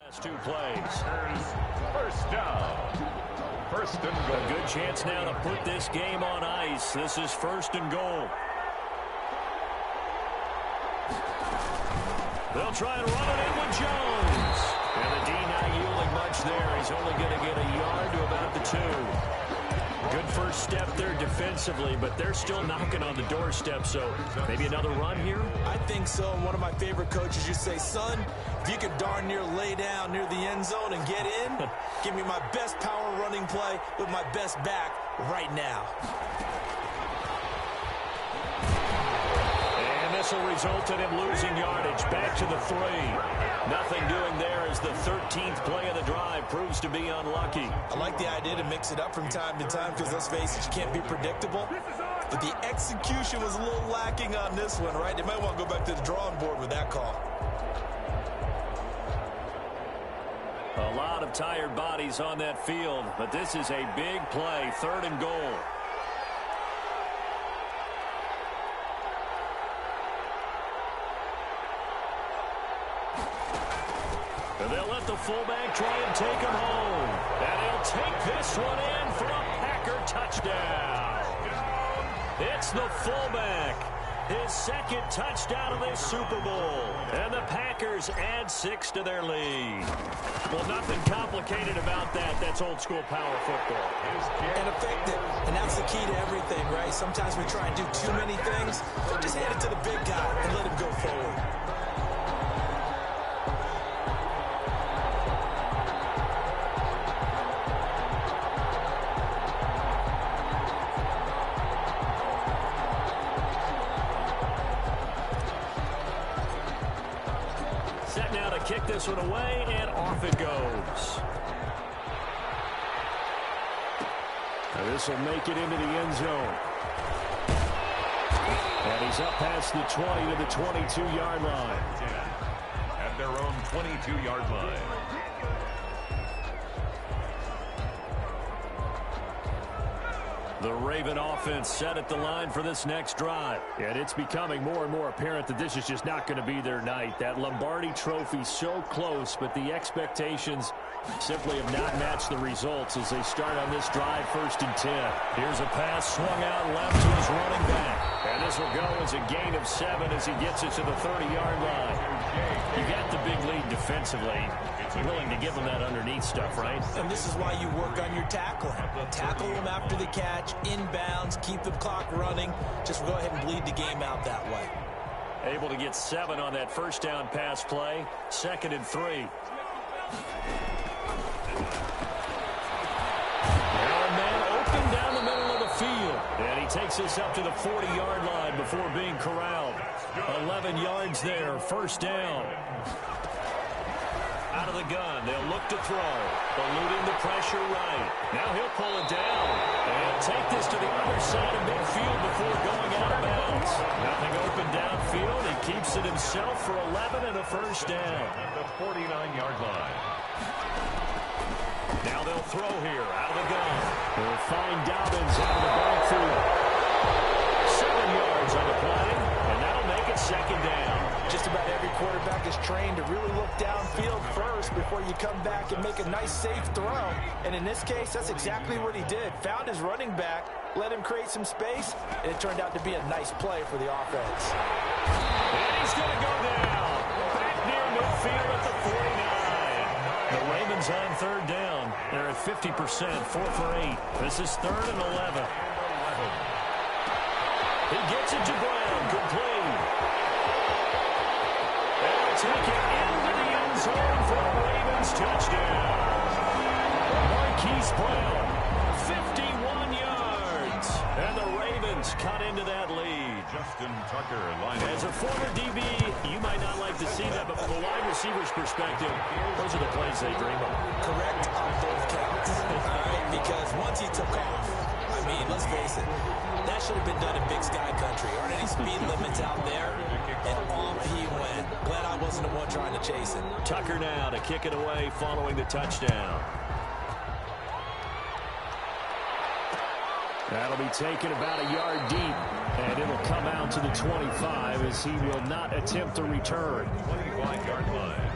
S2: Last 2 plays.
S1: 1st down. 1st and goal.
S2: A good chance now to put this game on ice. This is 1st and goal. They'll try and run it in with Jones. And the D not yielding much there. He's only going to get a yard to about the 2. Good first step there defensively, but they're still knocking on the doorstep, so maybe another run here?
S3: I think so. One of my favorite coaches used to say, son, if you could darn near lay down near the end zone and get in, give me my best power running play with my best back right now.
S2: And this will result in him losing yardage. Back to the 3. Nothing doing there as the 13th play of the drive proves to be unlucky.
S3: I like the idea to mix it up from time to time because, let's face it, you can't be predictable. But the execution was a little lacking on this one, right? They might want to go back to the drawing board with that call.
S2: A lot of tired bodies on that field, but this is a big play, 3rd and goal. And they'll let the fullback try and take him home. And he'll take this one in for a Packer touchdown. It's the fullback. His second touchdown of this Super Bowl. And the Packers add 6 to their lead. Well, nothing complicated about that. That's old-school power football.
S3: And effective. And that's the key to everything, right? Sometimes we try and do too many things. Just hand it to the big guy and let him go forward.
S2: Kick this one away, and off it goes. Now this will make it into the end zone. And he's up past the 20 to the 22-yard line.
S1: At their own 22-yard line.
S2: The Raven offense set at the line for this next drive. And it's becoming more and more apparent that this is just not going to be their night. That Lombardi trophy so close, but the expectations simply have not matched the results as they start on this drive 1st and 10. Here's a pass swung out left to his running back. And this will go as a gain of 7 as he gets it to the 30-yard line. You got the big lead defensively. You're willing to give them that underneath stuff, right?
S3: And this is why you work on your tackling. Tackle them after the catch, inbounds, keep the clock running. Just go ahead and bleed the game out that way.
S2: Able to get 7 on that first down pass play. 2nd and 3. Now a man open down the middle of the field. And he takes us up to the 40-yard line before being corralled. 11 yards there, 1st down. Out of the gun, they'll look to throw. Eluding the pressure right. Now he'll pull it down. And take this to the other side of midfield before going out of bounds. Nothing open downfield. He keeps it himself for 11 and a 1st down.
S1: At the 49-yard line.
S2: Now they'll throw here out of the gun. They'll find Dobbins out of the backfield. 7 yards on the play. And that'll make it 2nd down.
S3: Just about every quarterback is trained to really look downfield first before you come back and make a nice, safe throw. And in this case, that's exactly what he did. Found his running back, let him create some space, and it turned out to be a nice play for the offense.
S2: And he's going to go down. Back near midfield at the 49. The Ravens on 3rd down. They're at 50%, 4 for 8. This is 3rd and 11. He gets it to Brown, complete. Take it into the end zone for a Ravens touchdown. Marquise Brown, 51 yards. And the Ravens cut into that lead.
S1: Justin Tucker line
S2: As a former DB, you might not like to see that, but from a wide receiver's perspective, those are the plays they dream of.
S3: Correct on both counts. All right, because once he took off, I mean, let's face it, that should have been done in Big Sky country. Aren't any speed limits out there? And off he went. Glad I wasn't the one trying to chase it.
S2: Tucker now to kick it away following the touchdown. That'll be taken about a yard deep, and it'll come out to the 25 as he will not attempt to return.
S1: 21-yard line.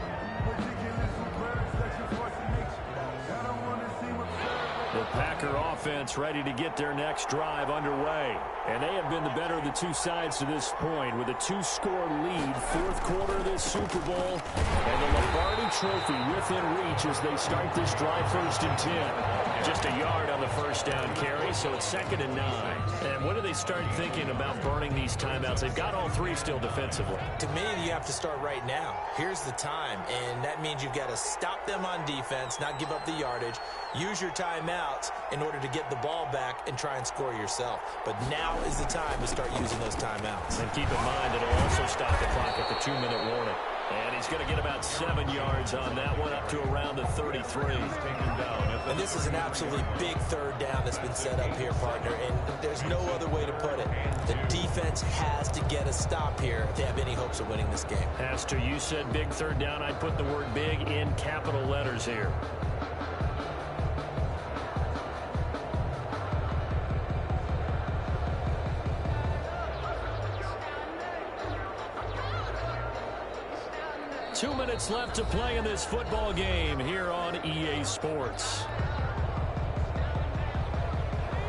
S2: The Packer offense ready to get their next drive underway. And they have been the better of the two sides to this point with a 2-score lead, 4th quarter of this Super Bowl. And the Lombardi trophy within reach as they start this drive 1st and 10. Just a yard on the first down carry, so it's 2nd and 9. And when do they start thinking about burning these timeouts? They've got all 3 still defensively.
S3: To me, you have to start right now. Here's the time, and that means you've got to stop them on defense, not give up the yardage, use your timeouts in order to get the ball back and try and score yourself. But now is the time to start using those timeouts.
S2: And keep in mind, it'll also stop the clock at the 2-minute warning. And he's going to get about 7 yards on that one, up to around the 33.
S3: And this is an absolutely big 3rd down that's been set up here, partner, and there's no other way to put it. The defense has to get a stop here if they have any hopes of winning this game.
S2: Pastor, you said big 3rd down. I'd put the word big in capital letters here. Two minutes left to play in this football game here on EA Sports.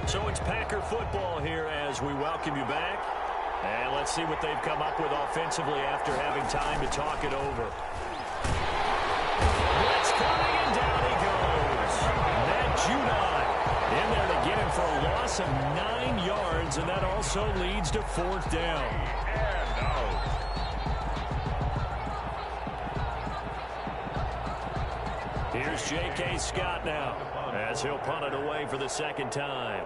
S2: So it's Packer football here as we welcome you back. And let's see what they've come up with offensively after having time to talk it over. Blitz coming, and down he goes. Matt Judon in there to get him for a loss of 9 yards, and that also leads to 4th down.
S1: And out.
S2: Here's J.K. Scott now as he'll punt it away for the 2nd time.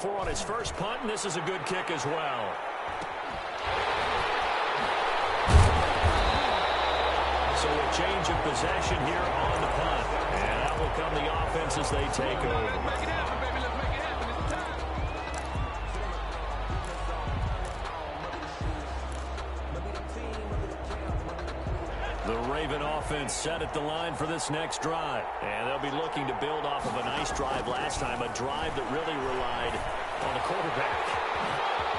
S2: On his first punt, and this is a good kick as well. So a change of possession here on the punt. And out will come the offense as they take over.
S5: Make it happen, baby. Let's make it happen. It's time.
S2: The Raven offense set at the line for this next drive. And they'll be looking to build off of a nice drive last time, a drive that really relied on the quarterback.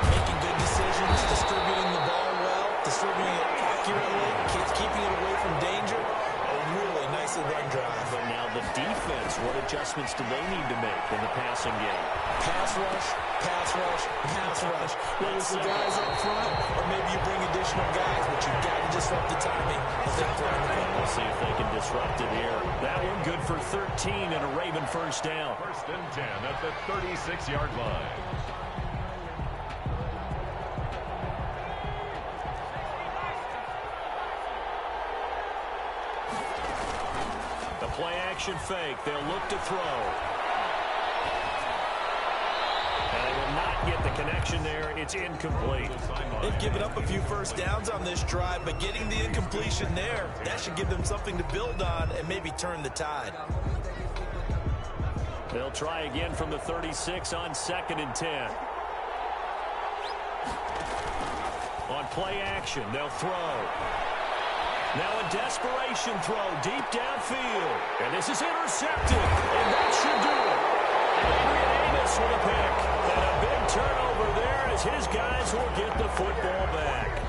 S3: Making good decisions, distributing the ball well, distributing it accurately, keeping it away from danger. A really nicely run drive.
S2: But now the defense, what adjustments do they need to make in the passing game?
S3: Pass rush, pass rush, pass rush. Whether it's the guys up front or maybe you bring additional guys, but you've got to disrupt the timing as they're throwing the ball.
S2: We'll see if they can disrupt it here. That one good for 13 and a Raven 1st down.
S1: 1st and 10 at the 36-yard line.
S2: The play-action fake. They'll look to throw. And they will not get the connection there. It's incomplete.
S3: They've given up a few first downs on this drive, but getting the incompletion there, that should give them something to build on and maybe turn the tide.
S2: They'll try again from the 36 on 2nd and 10. On play action, they'll throw. Now a desperation throw deep downfield. And this is intercepted. And that should do it. Adrian Amos with a pick. And a big turnover there as his guys will get the football back.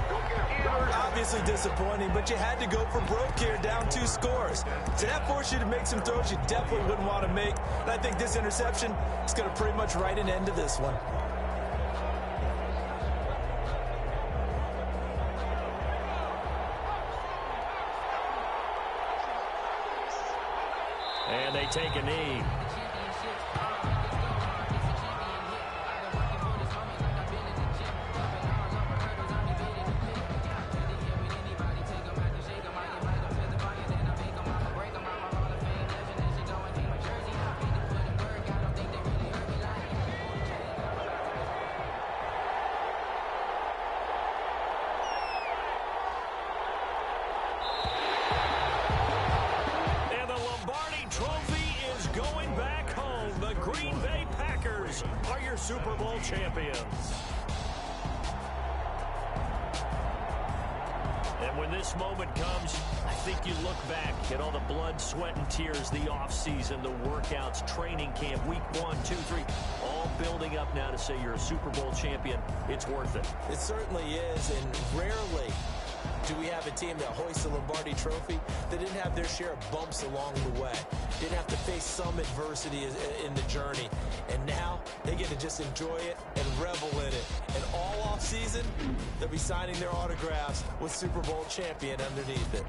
S3: Obviously disappointing, but you had to go for broke here, down 2 scores. So that forced you to make some throws you definitely wouldn't want to make. And I think this interception is going to pretty much write an end to this one.
S2: And they take a knee. Super Bowl champions. And when this moment comes, I think you look back at all the blood, sweat, and tears, the offseason, the workouts, training camp, week 1, 2, 3, all building up now to say you're a Super Bowl champion. It's worth it.
S3: It certainly is, and rarely do we have a team that hoists the Lombardi Trophy that didn't have their share of bumps along the way, didn't have to face some adversity in the journey, and now they get to just enjoy it and revel in it. And all off season, they'll be signing their autographs with Super Bowl champion underneath it.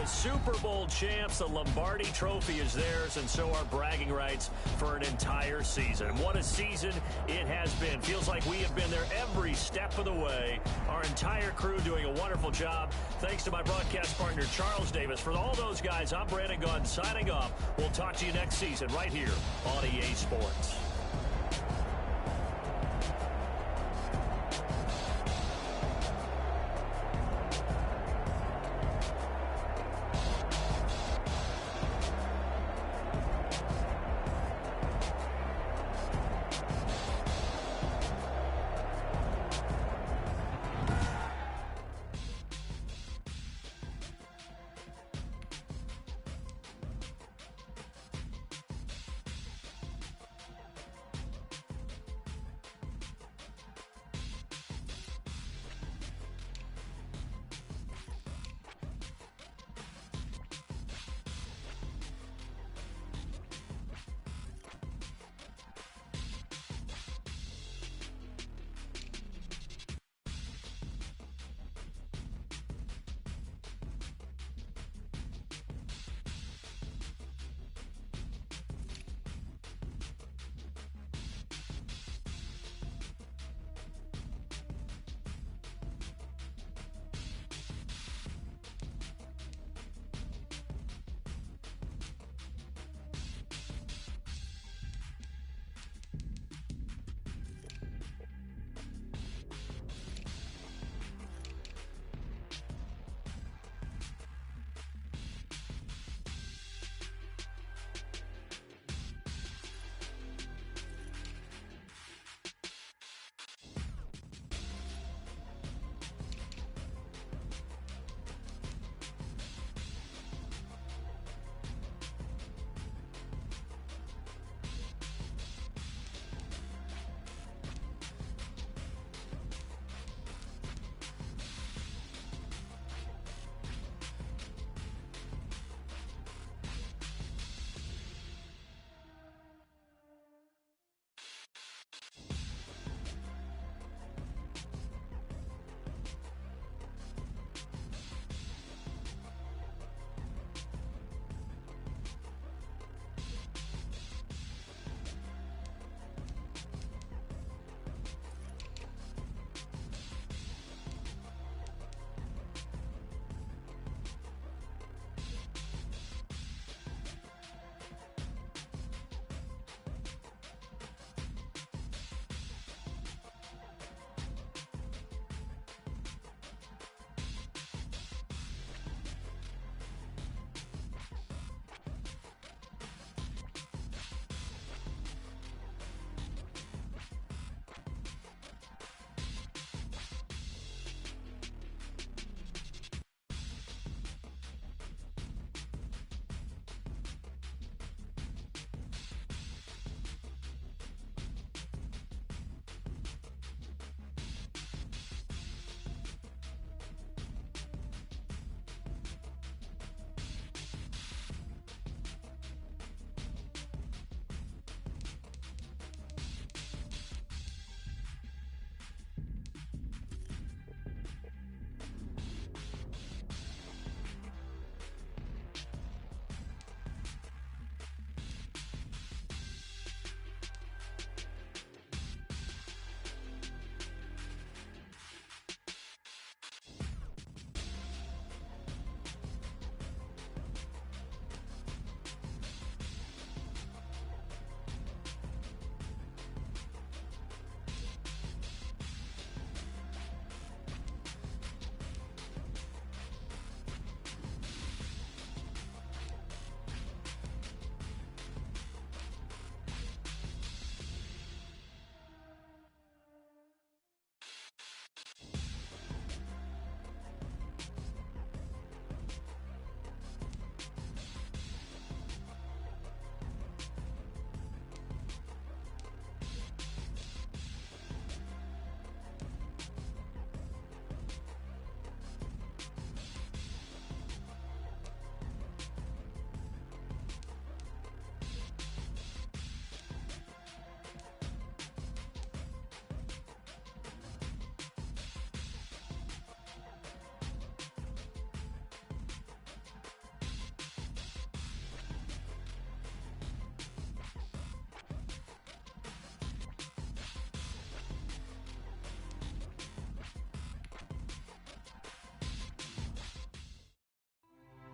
S2: Super Bowl champs. The Lombardi Trophy is theirs, and so are bragging rights for an entire season. What a season it has been. Feels like we have been there every step of the way. Our entire crew doing a wonderful job. Thanks to my broadcast partner, Charles Davis. For all those guys, I'm Brandon Gaudin signing off. We'll talk to you next season right here on EA Sports.